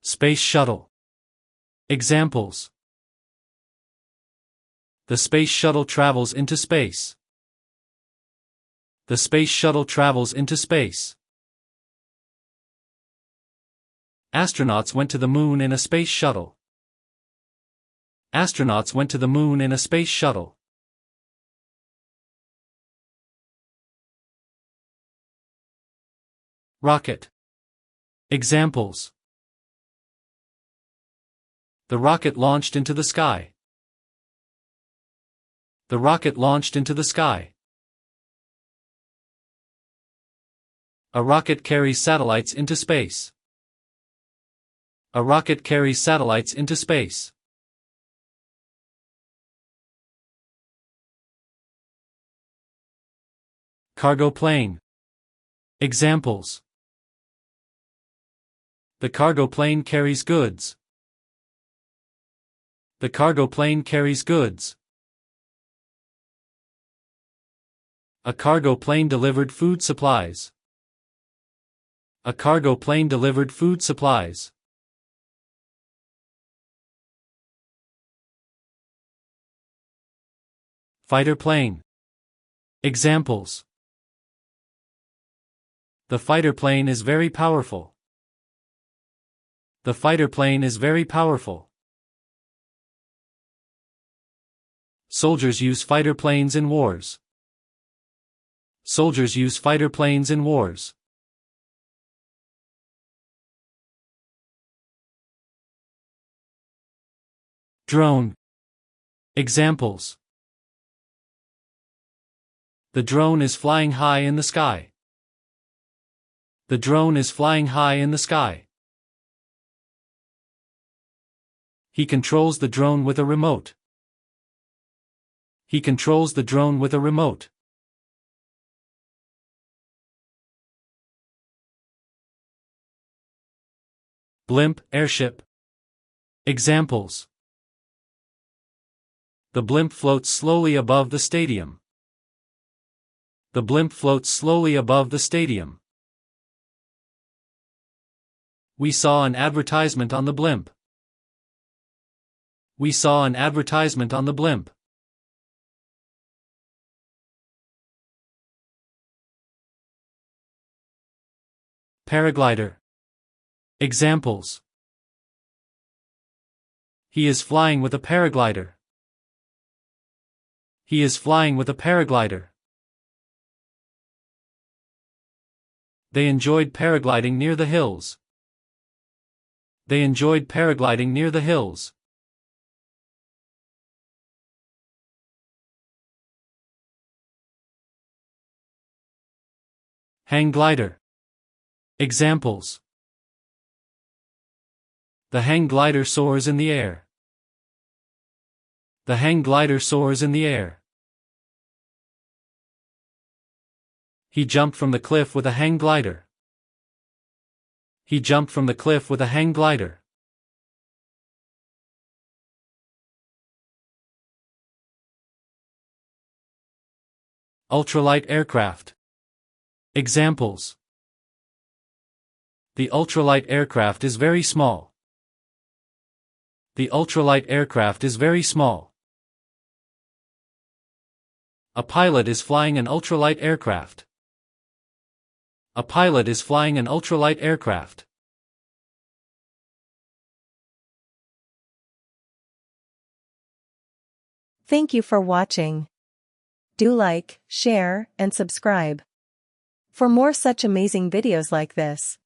Space Shuttle. Examples. The Space Shuttle travels into space. The Space Shuttle travels into space. Astronauts went to the moon in a space shuttle. Astronauts went to the moon in a space shuttle. Rocket. Examples. The rocket launched into the sky. The rocket launched into the sky. A rocket carries satellites into space. A rocket carries satellites into space. Cargo plane. Examples. The cargo plane carries goods. The cargo plane carries goods. A cargo plane delivered food supplies. A cargo plane delivered food supplies. Fighter plane. Examples. The fighter plane is very powerful. The fighter plane is very powerful. Soldiers use fighter planes in wars. Soldiers use fighter planes in wars. Drone. Examples. The drone is flying high in the sky. The drone is flying high in the sky. He controls the drone with a remote. He controls the drone with a remote. Blimp, airship. Examples. The blimp floats slowly above the stadium. The blimp floats slowly above the stadium. We saw an advertisement on the blimp. We saw an advertisement on the blimp. Paraglider. Examples. He is flying with a paraglider. He is flying with a paraglider. They enjoyed paragliding near the hills. They enjoyed paragliding near the hills. Hang glider. Examples. The hang glider soars in the air. The hang glider soars in the air. He jumped from the cliff with a hang glider. He jumped from the cliff with a hang glider. Ultralight aircraft. Examples. The ultralight aircraft is very small. The ultralight aircraft is very small. A pilot is flying an ultralight aircraft. A pilot is flying an ultralight aircraft. Thank you for watching. Do like, share, and subscribe for more such amazing videos like this.